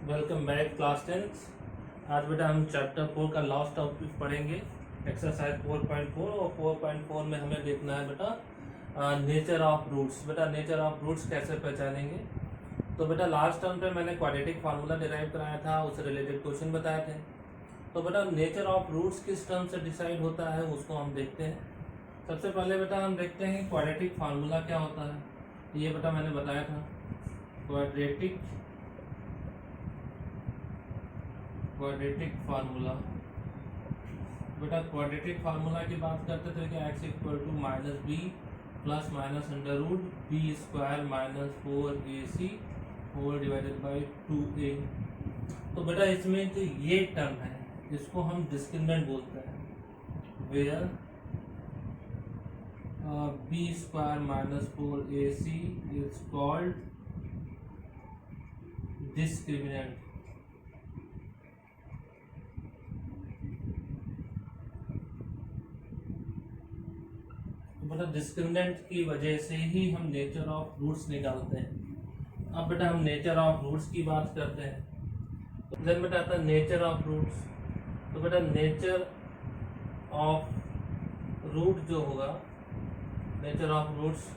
Welcome back class 10। आज बेटा हम चैप्टर 4 का लास्ट टॉपिक पढ़ेंगे, एक्सरसाइज 4.4। और 4.4 में हमें देखना है बेटा नेचर ऑफ रूट्स। बेटा नेचर ऑफ रूट्स कैसे पहचानेंगे? तो बेटा लास्ट टर्म पे मैंने क्वाड्रेटिक फार्मूला डिराइव कराया था, उससे रिलेटेड क्वेश्चन बताए थे। तो बेटा नेचर ऑफ रूट्स किस टर्म से डिसाइड होता है उसको हम देखते हैं। सबसे पहले बेटा हम देखते हैं क्वाड्रेटिक फार्मूला क्या होता है। ये बेटा मैंने बताया था क्वाड्रेटिक फार्मूला। बेटा क्वाड्रेटिक फार्मूला की बात करते थे कि x equal to minus B plus minus under root B square minus 4ac whole divided by 2a। तो बेटा इसमें जो ये टर्म है इसको हम डिस्क्रिमिनेंट बोलते हैं, where B square minus 4ac is called discriminant. मतलब डिस्क्रिमिनेंट की वजह से ही हम नेचर ऑफ रूट्स निकालते हैं। अब बेटा हम नेचर ऑफ रूट्स की बात करते हैं। तो देन बेटा आता है नेचर ऑफ रूट्स। तो बेटा नेचर ऑफ रूट जो होगा, नेचर ऑफ रूट्स,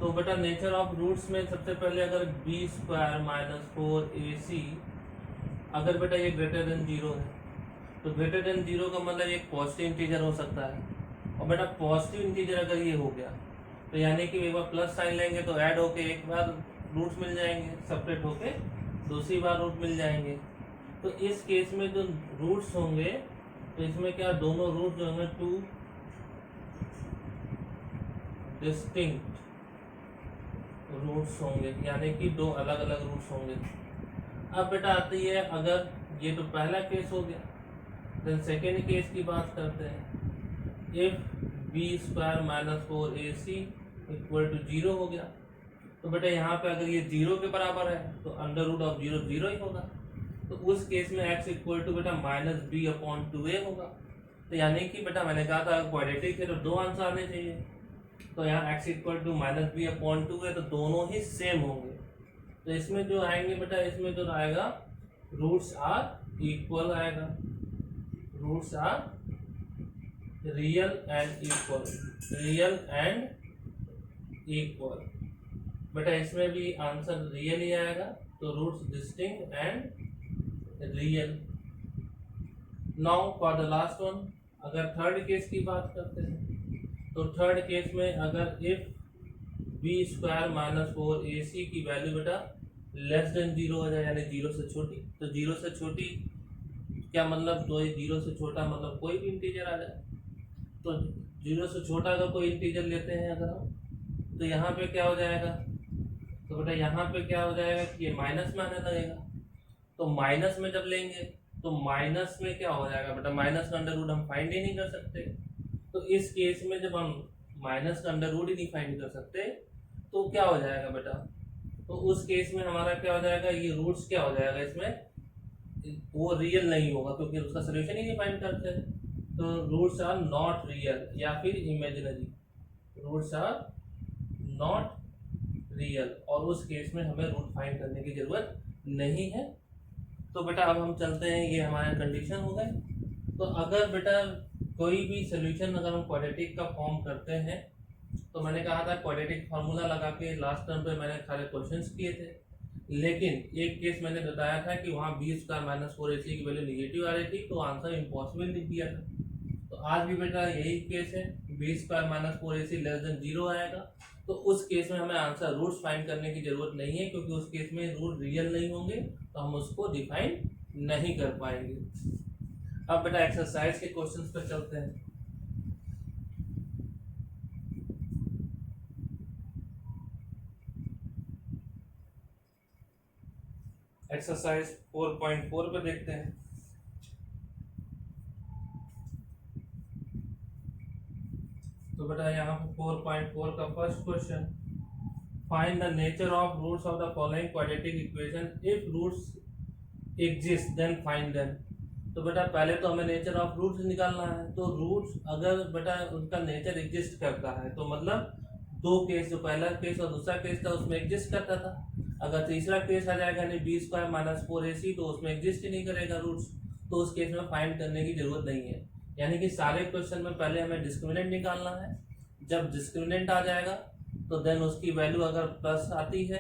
तो बेटा नेचर ऑफ रूट्स में सबसे पहले अगर बी स्क्वायर माइनस 4ac अगर बेटा ये ग्रेटर देन 0 है तो ग्रेटर देन 0 का मतलब एक पॉजिटिव इंटीजर हो सकता है। और बेटा पॉजिटिव इंटीजर अगर ये हो गया तो यानी कि एक बार प्लस साइन लेंगे तो ऐड होके एक बार रूट्स मिल जाएंगे, सेपरेट होके दूसरी बार रूट मिल जाएंगे। तो इस केस में जो रूट्स होंगे तो इसमें क्या दोनों रूट जो होंगे टू डिस्टिंक्ट रूट्स होंगे, यानी कि दो अलग अलग रूट्स होंगे। अब बेटा आती है, अगर ये तो पहला केस हो गया, देन सेकेंड केस की बात करते हैं। If B square minus 4ac equal to 0 हो गया तो बेटा यहाँ पे अगर ये 0 के बराबर है तो अंडर रूट ऑफ 0 0 ही होगा। तो उस केस में x इक्वल टू बेटा माइनस बी अपॉन 2a होगा। तो यानी कि बेटा मैंने कहा था क्वाड्रेटिक है तो दो आंसर आने चाहिए। तो यहाँ x equal to minus B upon 2 है तो दोनों ही सेम होंगे। तो इसमें जो आएंगे बेटा, इसमें जो आएगा रूट्स आर इक्वल आएगा, roots are real and equal, real and equal. बेटा इसमें भी आंसर रियल ही आएगा, तो roots distinct and real. Now for the last one, अगर थर्ड केस की बात करते हैं तो थर्ड केस में अगर if B square minus 4ac की वैल्यू बेटा लेस देन 0 हो जाए, यानी 0 से छोटी, तो 0 से छोटी क्या मतलब, तो 0 से छोटा मतलब कोई भी इंटीजर आ जाए। तो 0 से छोटा अगर कोई इंटीजर लेते हैं अगर हम, तो यहाँ पे क्या हो जाएगा, तो बेटा यहाँ पे क्या हो जाएगा कि ये माइनस में आने लगेगा। तो माइनस में जब लेंगे तो माइनस में क्या हो जाएगा बेटा, माइनस का अंडर रूट हम फाइंड ही नहीं कर सकते। तो इस केस में जब हम माइनस का अंडर रूट ही नहीं फाइंड कर सकते तो क्या हो जाएगा बेटा, तो उस केस में हमारा क्या हो जाएगा, ये रूट्स क्या हो जाएगा इसमें, वो रियल नहीं होगा क्योंकि उसका सोल्यूशन ही नहीं फाइंड करते। तो रूट्स आर नॉट रियल या फिर imaginary, roots are not real, और उस केस में हमें रूट फाइंड करने की जरूरत नहीं है। तो बेटा अब हम चलते हैं, ये हमारे कंडीशन हो गए। तो अगर बेटा कोई भी सोल्यूशन अगर हम क्वाड्रेटिक का फॉर्म करते हैं, तो मैंने कहा था क्वाड्रेटिक फार्मूला लगा के लास्ट टर्म पे मैंने सारे क्वेश्चंस किए थे, लेकिन एक केस मैंने बताया था कि वहाँ बी स्क्वायर माइनस 4ac की वैल्यू निगेटिव आ रही थी तो आंसर इम्पॉसिबल लिख दिया था। तो आज भी बेटा यही केस है, B square minus 4ac less than 0 आएगा। तो उस केस में हमें आंसर रूट्स फाइंड करने की जरूरत नहीं है, क्योंकि उस केस में रूट रियल नहीं होंगे तो हम उसको डिफाइन नहीं कर पाएंगे। अब बेटा एक्सरसाइज के क्वेश्चंस पर चलते हैं। एक्सरसाइज 4.4 पे देखते हैं। तो बेटा यहाँ पे 4.4 का first question, find the nature of roots of the following quadratic equation, if roots exist then find them. तो बेटा पहले तो हमें नेचर ऑफ रूट्स निकालना है। तो रूट्स अगर बेटा उनका नेचर एग्जिस्ट करता है तो मतलब दो केस, जो पहला केस और दूसरा केस था उसमें एग्जिस्ट करता था। अगर तीसरा केस आ जाएगा यानी बी स्क्वायर माइनस 4ac, तो उसमें एग्जिस्ट ही नहीं करेगा रूट्स, तो उस केस में फाइंड करने की जरूरत नहीं है। यानी कि सारे क्वेश्चन में पहले हमें डिस्क्रिमिनेंट निकालना है। जब डिस्क्रिमिनेंट आ जाएगा तो देन उसकी वैल्यू अगर प्लस आती है,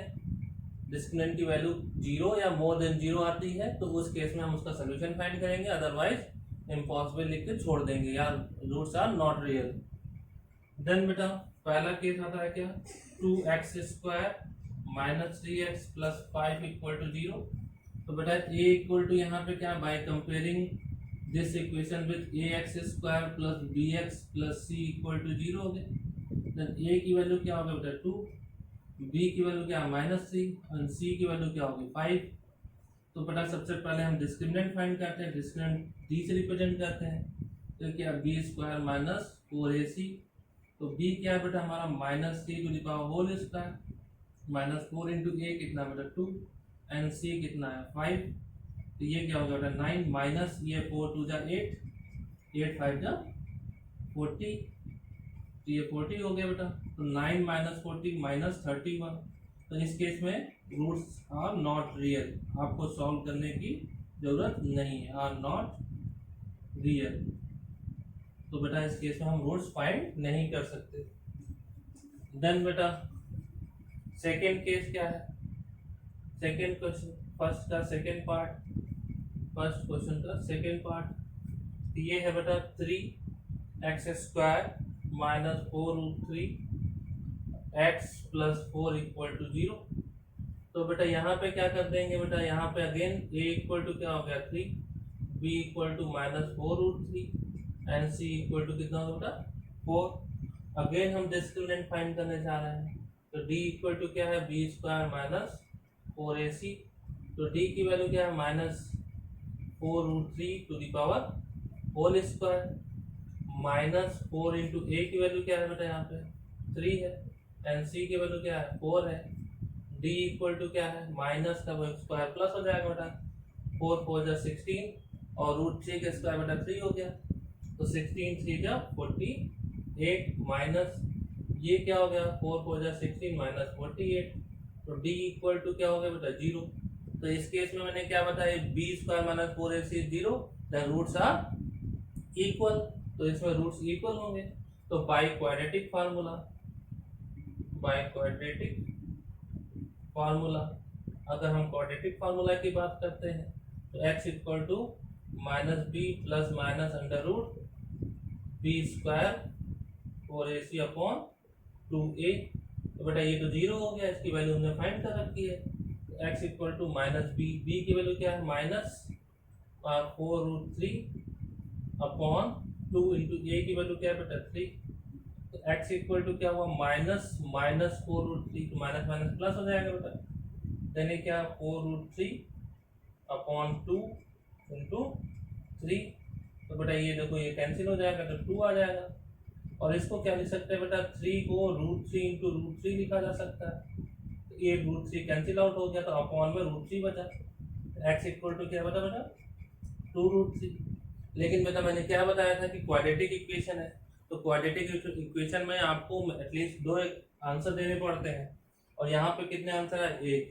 डिस्क्रिमिनेंट की वैल्यू 0 या मोर देन 0 आती है, तो उस केस में हम उसका सोल्यूशन फाइंड करेंगे, अदरवाइज इम्पॉसिबल लिख के छोड़ देंगे, यार roots are not real. Then बेटा पहला केस आता है क्या, 2x square minus 3x plus 5 equal to 0। तो बेटा a इक्वल टू यहाँ पे क्या, by comparing this equation with ax square plus bx plus c equal to 0 हो गया। देन a की वैल्यू क्या होगा बेटा 2, b की वैल्यू क्या -3 और c की वैल्यू क्या होगी 5। तो बेटा सबसे पहले हम डिस्क्रिमिनेंट फाइंड करते हैं, डिस्क्रिमिनेंट d से रिप्रेजेंट करते हैं, तो क्या b स्क्वायर माइनस 4ac, तो b क्या है बेटा हमारा -3 to the power whole square, -4 into a कितना बेटा 2 एंड c कितना है 5, तो ये क्या होगा बेटा 9 माइनस ये 4 टू जा 8, 8 5 जा 40, तो ये 40 हो गया बेटा। तो 9 माइनस 40 माइनस 31, तो इस केस में रूट्स आर नॉट रियल, आपको सॉल्व करने की जरूरत नहीं है, आर नॉट रियल। तो बेटा इस केस में हम रूट्स फाइंड नहीं कर सकते। देन बेटा सेकेंड केस क्या है, सेकेंड क्वेश्चन फर्स्ट का सेकेंड पार्ट, फर्स्ट क्वेश्चन का सेकेंड पार्ट ये है बेटा 3x square minus 4 root 3 x plus 4 equal to 0। तो बेटा यहाँ पे क्या कर देंगे बेटा, यहाँ पे अगेन a इक्वल टू क्या हो गया 3, b equal to minus 4 root 3 and c equal to कितना होगा बेटा 4। अगेन हम डिस्क्रिमिनेंट फाइंड करने जा रहे हैं, तो d इक्वल टू क्या है b स्क्वायर माइनस 4ac, तो d की वैल्यू क्या है -4 root 3 to the power whole square, -4 into a की वैल्यू क्या है बेटा यहाँ पे 3 है एंड c की वैल्यू क्या है 4 है। d इक्वल टू क्या है माइनस का स्क्वायर प्लस हो जाएगा बेटा, 4 4 जा 16 और रूट 3 का स्क्वायर बेटा 3 हो गया, तो 16 3 जा 48 माइनस ये क्या हो गया 4 4 जा 16 माइनस 48, तो d इक्वल टू क्या हो गया बेटा 0। तो इस केस में मैंने क्या बताया, b square minus 4ac 0, then roots are equal, तो इसमें रूट्स इक्वल होंगे। तो by quadratic formula, by quadratic formula अगर हम क्वाड्रेटिक फार्मूला की बात करते हैं, तो x equal to minus B plus minus under root B square 4ac upon 2a। तो बेटा ये तो 0 हो गया, इसकी वैल्यू हमने फाइंड कर रखी है, तो x equal to minus B, B की वैल्यू क्या है minus 4 root 3 upon 2 into A की वैल्यू क्या है बेटा 3, तो x इक्वल टू क्या हुआ माइनस 4 रूट 3, तो माइनस माइनस प्लस हो जाएगा बेटा, देन ये क्या 4 रूट 3 अपॉन 2 इंटू 3, तो बेटा ये देखो ये कैंसिल हो जाएगा तो 2 आ जाएगा, और इसको क्या लिख सकते हैं बेटा 3 को रूट 3 इंटू रूट 3 लिखा जा सकता है, तो ये रूट 3 कैंसिल आउट हो गया, तो अपॉन में रूट 3 बचा, x इक्वल टू क्या बता बेटा 2 रूट 3। लेकिन बेटा मैंने क्या बताया था कि क्वाड्रेटिक इक्वेशन है, तो क्वाड्रेटिक इक्वेशन में आपको एटलीस्ट 2 आंसर देने पड़ते हैं, और यहाँ पे कितने आंसर है 1,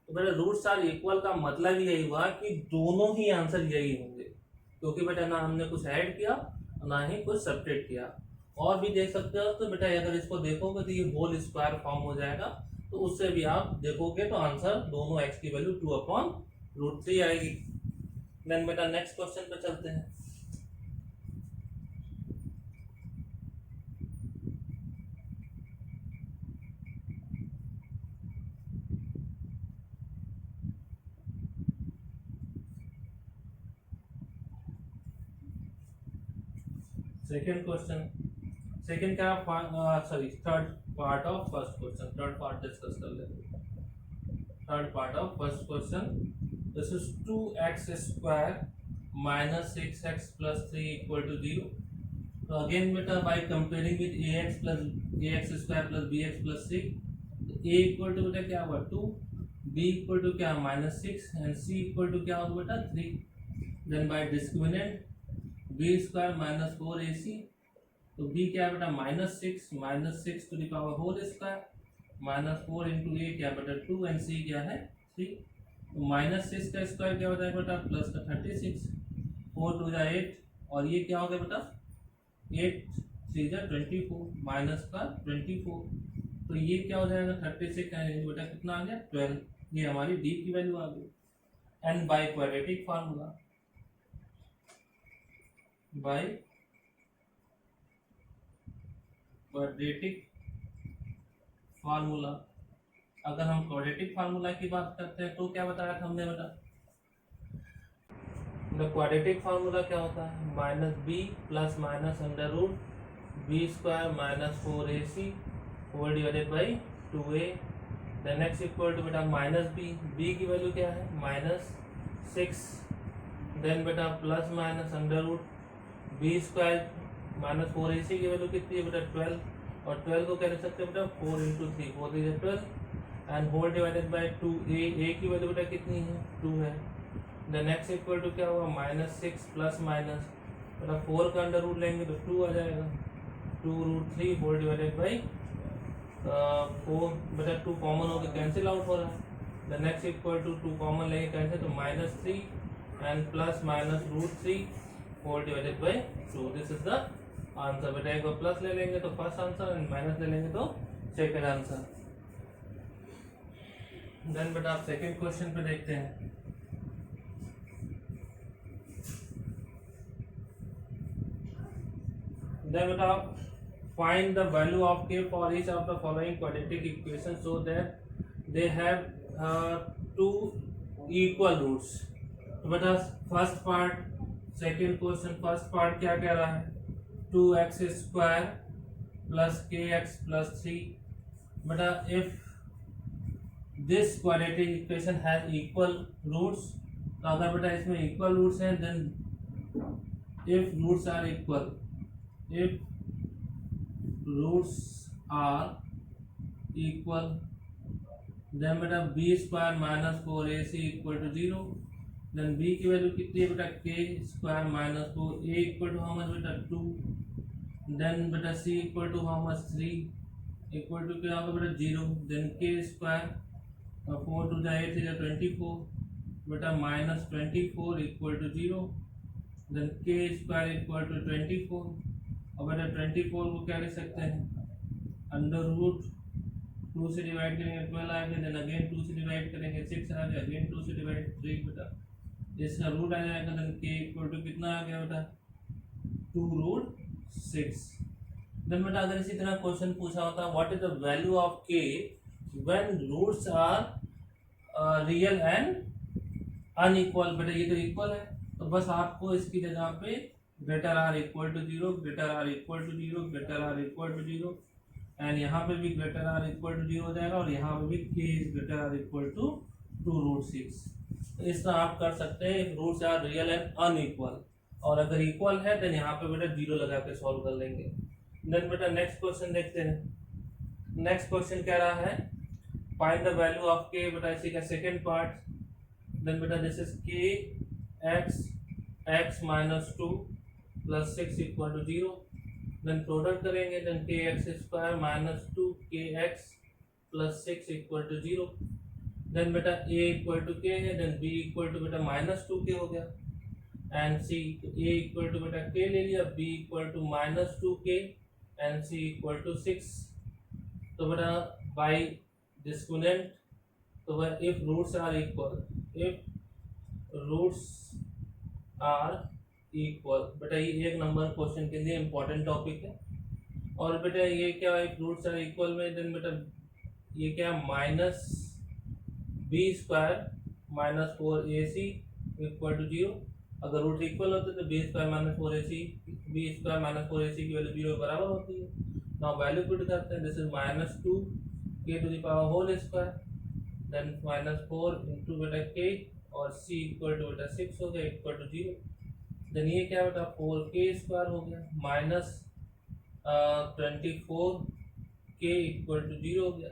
तो बेटा रूट्स आर इक्वल का मतलब यही हुआ कि दोनों ही आंसर यही होंगे, क्योंकि बेटा ना हमने कुछ ऐड किया ना ही कुछ सब्ट्रैक्ट किया। और भी देख सकते हो, तो बेटा अगर इसको देखोगे तो ये होल स्क्वायर फॉर्म हो जाएगा, तो उससे भी आप देखोगे तो आंसर दोनों x की वैल्यू 2 अपॉन रूट 3 आएगी। देन बेटा नेक्स्ट क्वेश्चन पे चलते हैं। सेकंड क्वेश्चन, सेकंड क्या sorry third part of first question, third part discuss कर लेते हैं। Third part of first question, this is 2x square minus 6x plus 3 equal to 0। तो अगेन बेटा by comparing with ax square plus bx plus 3, तो a equal to बेटा क्या हुआ 2, b equal to क्या -6 एंड c इक्वल टू क्या होगा बेटा 3। Then by discriminant b square minus 4ac, तो b क्या है बेटा -6 to the power whole square -4 into a क्या बेटा 2 एंड सी क्या है 3। तो -6 का स्क्वायर क्या होता है बेटा प्लस का 36, 4 टू जा 8 और ये क्या हो गया बेटा 8 3 जा 24 माइनस का 24, तो ये क्या हो जाएगा 36 का बेटा कितना आ गया 12, ये हमारी डी की वैल्यू आ गई। And bye quadratic formula, by quadratic formula, अगर हम क्वाड्रेटिक फार्मूला की बात करते हैं तो क्या बताया था हमने बेटा, क्वाड्रेटिक फार्मूला क्या होता है minus B plus minus under root B square minus 4ac whole divided by 2a, then x equal to बेटा माइनस बी की वैल्यू क्या है -6, देन बेटा plus minus under root B square minus 4ac की value कितनी है बेटा 12, और 12 को क्या लिख सकते हैं बेटा 4 into 3 4 3 12 and whole divided by 2a, a की वैल्यू बेटा कितनी है 2 है, देन एक्स इक्वल टू क्या होगा -6 प्लस माइनस बेटा 4 का अंडर रूट लेंगे तो 2 आ जाएगा 2√3 होल डिवाइडेड बाई 4, बेटा 2 कॉमन होकर कैंसिल आउट हो रहा है, then x equal to 2 common लेंगे कैंसिल तो -3 and plus minus √3 whole divided by 2, this is the answer. बेटा एक बार प्लस ले लेंगे तो फर्स्ट आंसर एंड माइनस ले लेंगे तो सेकंड आंसर। देन बेटा आप सेकंड क्वेश्चन पे देखते हैं। देन बेटा find the value of k for each of the following quadratic equations so that they have two equal roots। तो बेटा first part second question, first part क्या कह रहा है 2x square plus kx plus 3, बेटा if this quadratic equation has equal roots, तो अगर बेटा इसमें इक्वल रूट्स हैं then if roots are equal, if roots are equal then बेटा b square minus 4ac equal to 0, देन b की value कितनी है बेटा k square minus 4, a equal to how much बेटा 2, देन बेटा c equal to how much 3 equal to क्या होगा बेटा 0, देन k स्क्वायर 4 टू जा 8 is 24 बेटा -24 इक्वल टू 0, देन k स्क्वायर इक्वल टू 24 और बेटा 24 को क्या लिख सकते हैं अंडर रूट 2 से डिवाइड करेंगे 12 आएगा, देन अगेन 2 से डिवाइड करेंगे 6 आ गया, अगेन 2 से डिवाइड 3 बेटा इसका रूट आ जाएगा, देन k इक्वल टू कितना आ गया बेटा 2√6। देन बेटा अगर इसी तरह क्वेश्चन पूछा होता what is the value of k when roots are real and unequal, बेटा ये तो इक्वल है तो बस आपको इसकी जगह पे greater or equal to 0, greater or equal to 0, greater or equal to 0 and यहाँ पे भी ग्रेटर आर इक्वल टू 0 हो जाएगा और यहाँ पे भी k is greater or equal to 2√6। तो इस तरह आप कर सकते हैं if roots are real and unequal, और अगर इक्वल है देन यहाँ पे बेटा 0 लगा के सॉल्व कर लेंगे। देन बेटा नेक्स्ट क्वेश्चन देखते हैं। नेक्स्ट क्वेश्चन कह रहा है find the value of k, बेटा इसी का सेकेंड पार्ट। देन बेटा this is k x minus 2 plus 6 equal to 0, then product करेंगे then kx square minus 2 kx plus 6 equal to 0, then बेटा a इक्वल टू k है, then b equal to बेटा -2k हो गया and c, तो a equal to बेटा k ले लिया, b equal to -2k and c equal to 6। तो बेटा बाय डिस्क्रिमिनेंट, तो if roots are equal, if roots are equal, बेटा ये एक नंबर क्वेश्चन के लिए इंपॉर्टेंट टॉपिक है। और बेटा ये क्या है रूट्स आर इक्वल में, देन बेटा ये क्या minus b square minus 4ac equal to 0, अगर रूट इक्वल होते तो b square minus 4ac, b square minus 4ac की वैल्यू 0 के बराबर होती है। नाउ वैल्यू पुट करते हैं, this is -2k to the power whole square, then -4 into बेटा k और c इक्वल टू बेटा 6 हो गया इक्वल टू 0, देन ये क्या बेटा 4k स्क्वायर हो गया माइनस 24k इक्वल टू 0 हो गया।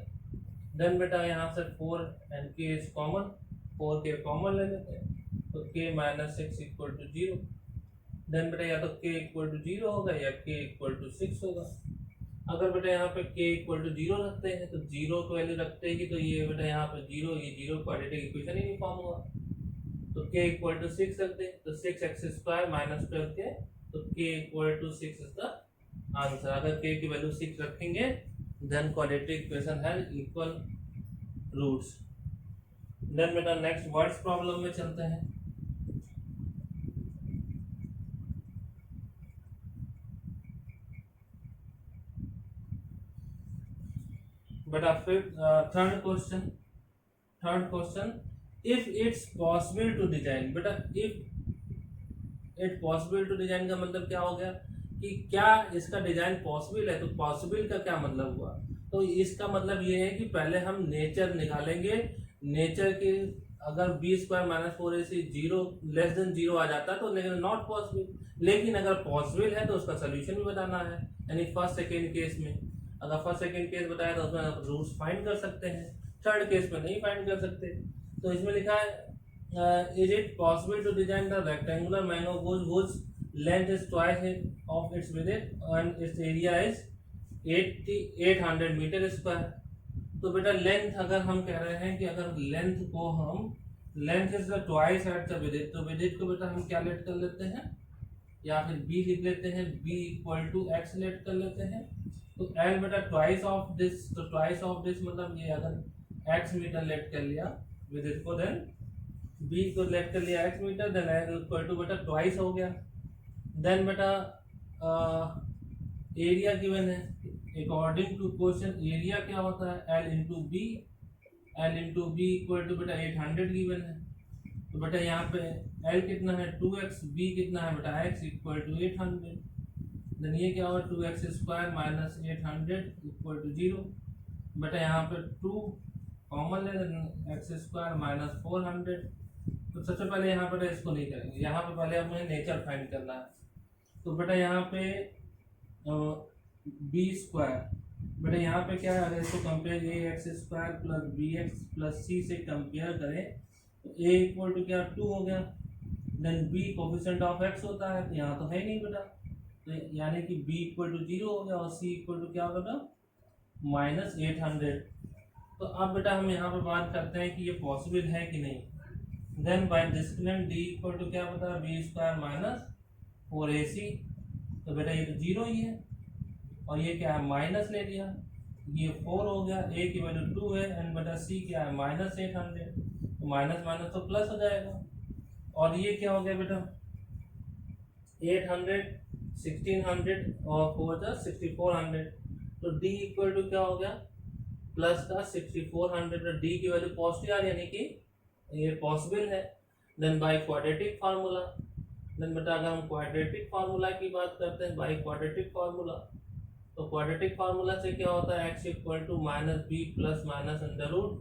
देन बेटा यहाँ से 4 and k is common, 4k common ले लेते हैं तो k minus 6 equal to 0, then बेटा या तो k इक्वल टू 0 होगा या k इक्वल टू 6 होगा। अगर बेटा यहाँ पे k इक्वल टू 0 रखते हैं तो 0 को वैल्यू रखते ही तो ये बेटा यहाँ पे 0, ये 0 क्वाड्रेटिक इक्वेशन ही नहीं फॉर्म हुआ। तो k इक्वल टू 6 रखते हैं तो 6x² माइनस 12k, तो k equal to 6 is the answer. अगर k की वैल्यू 6 रखेंगे then quadratic equation has equal roots. Then बेटा नेक्स्ट वर्ड्स प्रॉब्लम में चलते हैं। बेटा third question, if it's possible to design. बेटा if it possible to design का मतलब क्या हो गया कि क्या इसका डिजाइन पॉसिबल है, तो पॉसिबल का क्या मतलब हुआ, तो इसका मतलब ये है कि पहले हम नेचर निकालेंगे। नेचर के अगर b² minus 4ac 0 less than 0 आ जाता है तो लेकिन नॉट पॉसिबल, लेकिन अगर पॉसिबल है तो उसका सोल्यूशन भी बताना है। यानी फर्स्ट सेकेंड केस में अगर फर्स्ट सेकेंड केस बताया तो उसमें आप रूट्स फाइंड कर सकते हैं, थर्ड केस में नहीं फाइंड कर सकते। तो इसमें लिखा है is it possible to design the rectangular mango whose length is twice of its width and its area is 800 metre square. तो बेटा लेंथ अगर हम कह रहे हैं कि अगर लेंथ को हम length is the twice at the width, तो विड्थ को बेटा हम क्या लेट कर लेते हैं या फिर b लिख लेते हैं, b equal to x let कर लेते हैं। तो l बेटा ट्वाइस ऑफ दिस, तो ट्वाइस ऑफ दिस मतलब ये अगर x मीटर लेट कर लिया विड्थ को, देन b को लेट कर लिया x metre, then l equal to बेटा ट्वाइस हो गया। देन बेटा एरिया गिवन है, अकॉर्डिंग टू क्वेश्चन एरिया क्या होता है l into b, l into b equal to बेटा 800 गिवन है। तो बेटा यहाँ पे l कितना है 2x, b कितना है बेटा x इक्वल टू 800, देन ये क्या होगा 2x² माइनस 800 इक्वल टू 0। बेटा यहाँ पे 2 कॉमन ले, x² माइनस 400। तो सबसे पहले यहाँ पर इसको नहीं करेंगे, यहाँ पे पहले हमें नेचर फाइंड करना है। तो बेटा यहाँ पे b², बेटा यहाँ पे क्या है, अगर इसको compare ax² plus bx plus c से कंपेयर करें तो a इक्वल टू क्या 2 हो गया, देन b कोफिशिएंट ऑफ x होता है तो यहाँ तो है नहीं बेटा, तो यानी कि b इक्वल टू 0 हो गया और c इक्वल टू क्या होगा माइनस 800। तो अब बेटा हम यहाँ पे बात करते हैं कि ये पॉसिबल है कि नहीं। Then by discriminant d equal to क्या बता b² माइनस 4ac, तो बेटा ये तो 0 ही है और ये क्या है माइनस ले लिया, ये 4 हो गया, a की वैल्यू 2 है एंड बेटा c क्या है माइनस 800, तो माइनस माइनस तो प्लस हो जाएगा। और ये क्या हो गया बेटा 800 1600 और 4 6400, तो d इक्वल टू क्या हो गया प्लस का 6400, तो d की वैल्यू पॉजिटिव आ रही यानी कि ये पॉसिबल है। Then by quadratic formula, then बेटा अगर हम क्वाड्रेटिक फार्मूला की बात करते हैं बाय क्वाड्रेटिक फार्मूला, तो क्वाड्रेटिक फार्मूला से क्या होता है x equal to minus B plus minus under root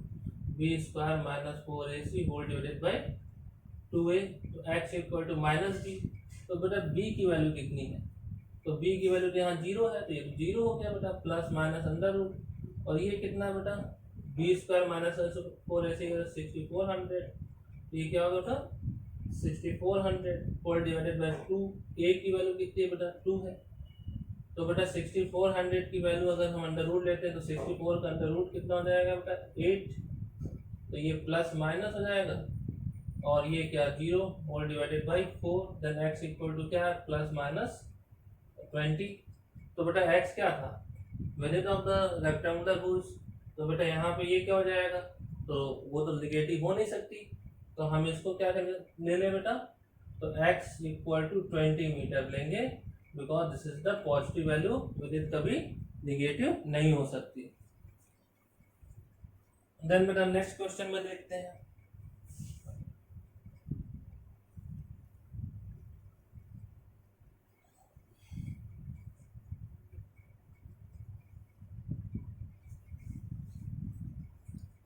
b² minus 4ac whole divided by 2a, तो x equal to minus b, तो बेटा b की वैल्यू कितनी है, तो b की वैल्यू तो यहाँ 0 है तो ये 0 हो गया बेटा, प्लस माइनस अंडर रूट, और ये कितना है बेटा b² माइनस 4ac 6400, तो ये क्या होगा बेटा 6400 होल डिवाइडेड बाय 2, a की वैल्यू कितनी है बेटा 2 है, तो बेटा 6400 की वैल्यू अगर हम अंडर रूट लेते हैं तो 64 का अंडर रूट कितना हो जाएगा बेटा 8, तो ये प्लस माइनस हो जाएगा और ये क्या 0 whole divided by 4, then x equal to क्या है प्लस माइनस 20। तो बेटा x क्या था width of the rectangular rules, तो बेटा यहाँ पे ये क्या हो जाएगा, तो वो तो नेगेटिव हो नहीं सकती, तो हम इसको क्या ले लें बेटा, तो x इक्वल टू 20 मीटर लेंगे because this is the positive value, width कभी नेगेटिव नहीं हो सकती। देन बेटा नेक्स्ट क्वेश्चन में देखते हैं।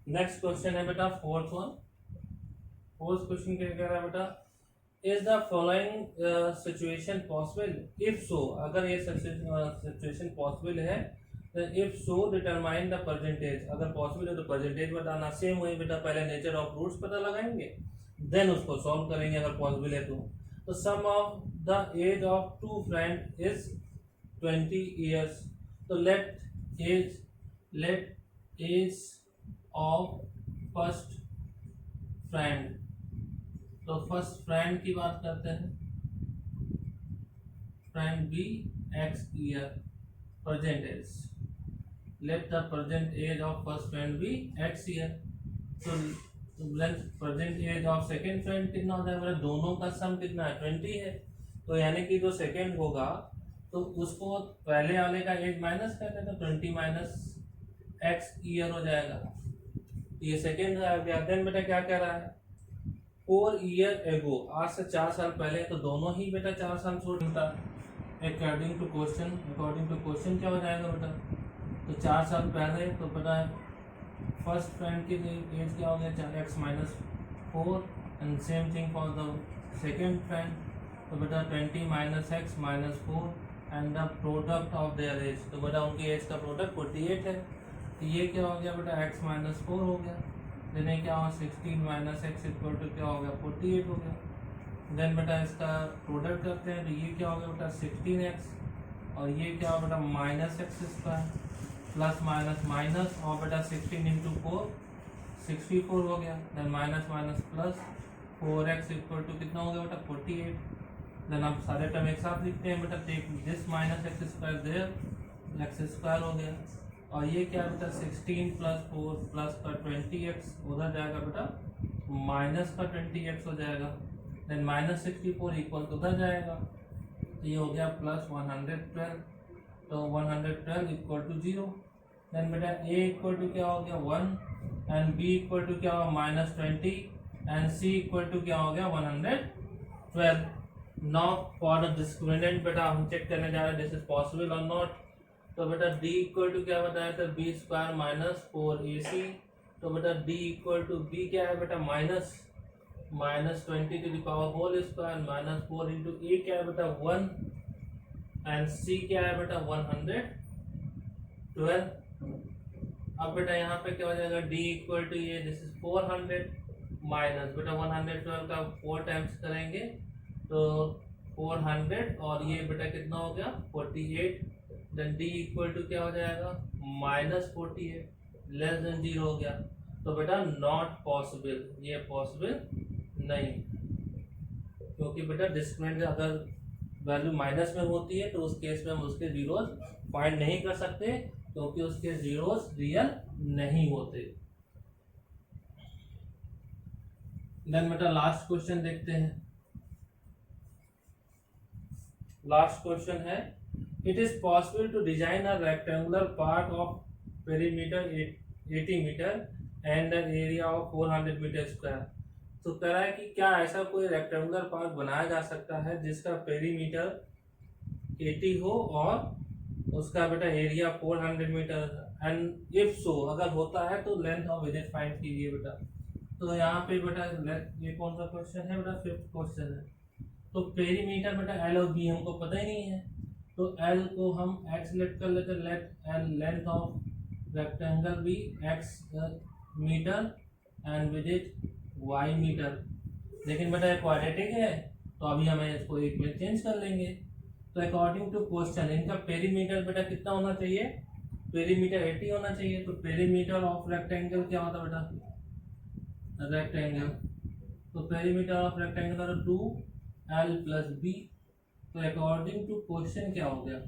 नेक्स्ट क्वेश्चन है बेटा फोर्थ वन। फोर्थ क्वेश्चन क्या कह रहा है बेटा, is the following situation possible, if so, अगर ये सिचुएशन पॉसिबल है तो if so determine the percentage, अगर पॉसिबल है तो परसेंटेज बताना। सेम वही बेटा पहले नेचर ऑफ रूट्स पता लगाएंगे देन उसको सॉल्व करेंगे अगर पॉसिबल है तो sum of the age of two friend is 20 years, तो let age of first friend, तो फर्स्ट फ्रेंड की बात करते हैं, friend be x year present age, let the present age of first friend be x year. तो present age of second friend कितना हो जाएगा, दोनों का सम कितना है 20 है, तो यानी कि जो सेकेंड होगा तो उसको पहले वाले का एज माइनस करते तो 20 माइनस एक्स ईयर हो जाएगा, ये सेकेंड आ गया। देन बेटा क्या कह रहा है 4 ईयर एगो, आज से 4 साल पहले, तो दोनों ही बेटा 4 साल छोटा। अकॉर्डिंग टू क्वेश्चन क्या हो जाएगा बेटा, तो 4 साल पहले तो बेटा फर्स्ट फ्रेंड की एज क्या हो गया x minus 4, and same thing for the second friend, तो बेटा 20 minus x minus 4 and the product of their age, तो बेटा उनकी एज का प्रोडक्ट 48 है, तो ये क्या हो गया बेटा एक्स माइनस 4 हो गया। देन क्या हुआ 16 माइनस एक्स इक्वल टू क्या हो गया 48 हो गया। देन बेटा इसका प्रोडक्ट करते हैं, तो ये क्या हो गया बेटा 16x और ये क्या हो बेटा minus x square plus minus minus, और बेटा 16 इंटू 4 64 हो गया। Then minus minus plus 4x equal to कितना हो गया बेटा 48। देन आप सारे टर्म एक साथ लिखते हैं बेटा, take this minus x square there, x square हो गया, और ये क्या बेटा 16 प्लस 4 प्लस का 20x उधर जाएगा बेटा माइनस का 20x हो जाएगा। देन माइनस 64 इक्वल तो उधर जाएगा, तो ये हो गया प्लस 112, तो 112 इक्वल टू 0। देन बेटा a इक्वल टू क्या हो गया 1 एंड b इक्वल टू क्या हुआ minus 20 and c equal to क्या हो गया 112। नाउ फॉर द डिस्क्रिमिनेंट बेटा हम चेक करने जा रहे हैं दिस इज पॉसिबल और नॉट। तो बेटा d इक्वल टू क्या बताया था b स्क्वायर माइनस 4ac, तो बेटा d इक्वल टू b क्या है बेटा minus 20 to the power whole square minus 4 into a क्या है बेटा 1 एंड c क्या है बेटा 112। अब बेटा यहाँ पे क्या हो जाएगा d इक्वल टू ये दिस इज 400 माइनस बेटा 112 का 4 टाइम्स करेंगे तो 400 और ये बेटा कितना हो गया 48। देन d इक्वल टू क्या हो जाएगा माइनस 48 लेस देन 0 हो गया, तो बेटा नॉट पॉसिबल, ये पॉसिबल नहीं, क्योंकि बेटा डिस्क्रिमिनेंट अगर वैल्यू माइनस में होती है तो उस केस में हम उसके जीरोस फाइंड नहीं कर सकते, क्योंकि उसके जीरोस रियल नहीं होते। देन बेटा लास्ट क्वेश्चन देखते हैं। लास्ट क्वेश्चन है it is possible to design a rectangular park of perimeter 80 metre and area of 400 metre square. तो कह रहा है कि क्या ऐसा कोई रेक्टेंगुलर पार्ट बनाया जा सकता है जिसका पेरीमीटर 80 हो और उसका बेटा area 400 metre, and if so अगर होता है तो लेंथ ऑफ विजिट फाइंड कीजिए बेटा। तो यहाँ पे बेटा ये कौन सा क्वेश्चन है बेटा 5th क्वेश्चन है। तो पेरीमीटर बेटा एल और बी हमको पता ही नहीं है, तो एल को हम एक्स लेट कर लेते, let l length of rectangle be x metre and width y metre. लेकिन बेटा क्वाड्रेटिक है तो अभी हमें इसको एक में चेंज कर लेंगे। तो अकॉर्डिंग टू क्वेश्चन इनका पेरीमीटर बेटा कितना होना चाहिए, पेरीमीटर 80 होना चाहिए। तो पेरीमीटर ऑफ रेक्टेंगल क्या होता है बेटा रेक्टेंगल, तो perimeter of rectangle 2l plus b. तो अकॉर्डिंग टू क्वेश्चन क्या हो गया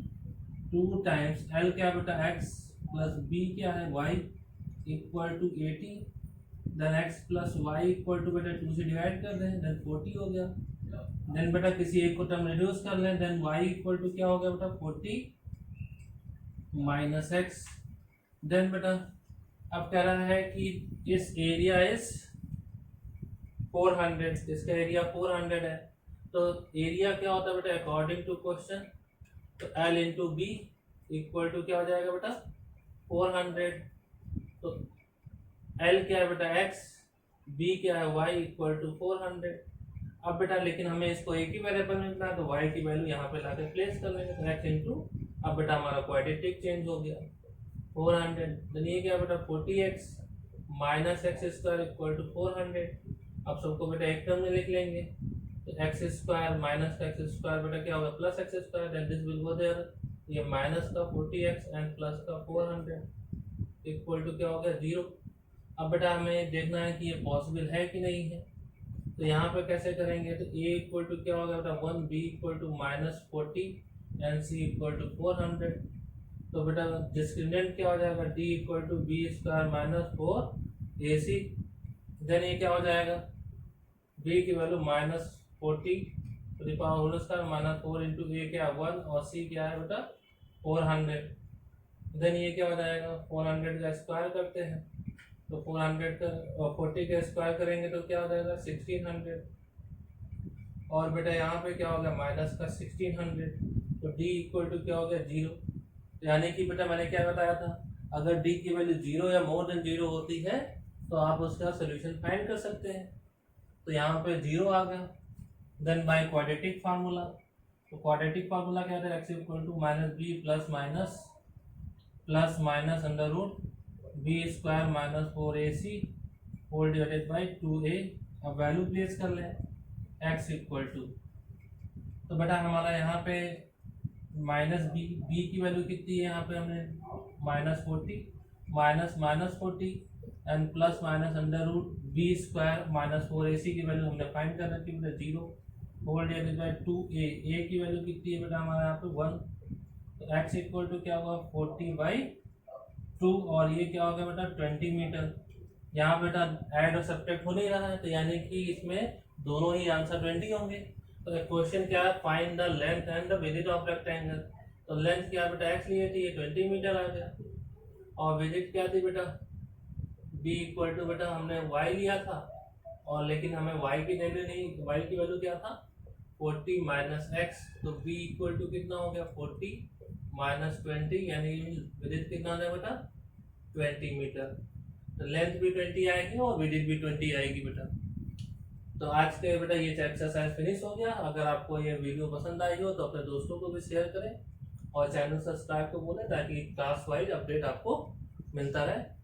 2 टाइम्स l क्या बेटा x प्लस b क्या है y equal to 80, then x plus y equal to बेटा 2 से डिवाइड कर दें देन 40 हो गया। देन बेटा किसी एक को टर्म रिड्यूस कर लें, देन y इक्वल टू क्या हो गया बेटा 40 माइनस x। देन बेटा अब कह रहा है कि इस एरिया इज 400, इसका एरिया 400 है, तो एरिया क्या होता है बेटा अकॉर्डिंग टू क्वेश्चन, तो l into b equal to क्या हो जाएगा बेटा 400। तो l क्या है बेटा x, b क्या है y इक्वल टू 400। अब बेटा लेकिन हमें इसको एक ही वेरिएबल में लिखना है, तो y की वैल्यू यहाँ पे लाके प्लेस कर लेंगे, तो x इंटू अब बेटा हमारा क्वाड्रेटिक चेंज हो गया 400। देन ये क्या बेटा 40x minus x square equal to 400। अब सबको बेटा एक टर्म में लिख लेंगे, तो x square minus x square बेटा क्या होगा plus x square, then this will go there ये माइनस का 40x एंड प्लस का 400 इक्वल टू क्या हो गया 0। अब बेटा हमें देखना है कि ये पॉसिबल है कि नहीं है। तो यहाँ पे कैसे करेंगे, तो a इक्वल टू क्या होगा बेटा 1, b equal to -40 and c equal to 400। तो बेटा डिस्क्रिमिनेंट क्या हो जाएगा, d equal to b square minus 4ac। Then ये क्या हो जाएगा, b की वैल्यू -40 to the power whole square minus 4 into a क्या 1 और c क्या है बेटा 400। देन ये क्या हो जाएगा 400 का स्क्वायर करते हैं, तो 400 का 40 का स्क्वायर करेंगे तो क्या हो जाएगा 1600। और बेटा यहाँ पे क्या हो गया माइनस का 1600, तो d इक्वल टू क्या हो गया 0। यानी कि बेटा मैंने क्या बताया था, अगर d की वैल्यू 0 या मोर देन 0 होती है तो आप उसका सोल्यूशन फाइंड कर सकते हैं। तो यहाँ पे 0 आ गया। देन बाय क्वाड्रेटिक फार्मूला, तो क्वाड्रेटिक फार्मूला क्या था, x equal to -b plus minus under root B square minus 4ac whole divided by 2a। अब वैल्यू प्लेस कर लें x इक्वल टू, तो बेटा हमारा यहाँ पे -b की वैल्यू कितनी है, यहाँ पे हमने -40 -40 and plus minus under root B square minus 4ac की वैल्यू हमने फाइंड कर रखी है 0 whole divided by 2a। a की वैल्यू कितनी है बेटा हमारे यहाँ पे 1, तो x इक्वल टू क्या होगा 40/2 और ये क्या होगा बेटा 20 मीटर। यहाँ बेटा ऐड और सब्ट्रैक्ट हो नहीं रहा है, तो यानी कि इसमें दोनों ही आंसर 20 होंगे। तो क्वेश्चन क्या है, find the length and the width of rectangle. तो लेंथ क्या बेटा x लिए थी, ये 20 मीटर आ गया, और विड्थ क्या थी बेटा b इक्वल टू बेटा हमने y लिया था, और लेकिन हमें y की वैल्यू नहीं, y की वैल्यू क्या था 40 माइनस x, तो b इक्वल टू कितना हो गया 40 माइनस 20, यानी विड्थ कितना आ जाएगा बेटा 20 मीटर। तो लेंथ भी 20 आएगी और विड्थ भी 20 आएगी बेटा। तो आज के बेटा ये एक्सरसाइज फिनिश हो गया। अगर आपको ये वीडियो पसंद आई हो तो अपने दोस्तों को भी शेयर करें और चैनल सब्सक्राइब को बोलें ताकि क्लास वाइज अपडेट आपको मिलता रहे।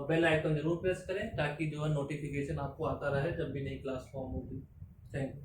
बेल आइकन जरूर प्रेस करें ताकि जो है नोटिफिकेशन आपको आता रहे जब भी नई क्लास फॉर्म होगी। Thank you.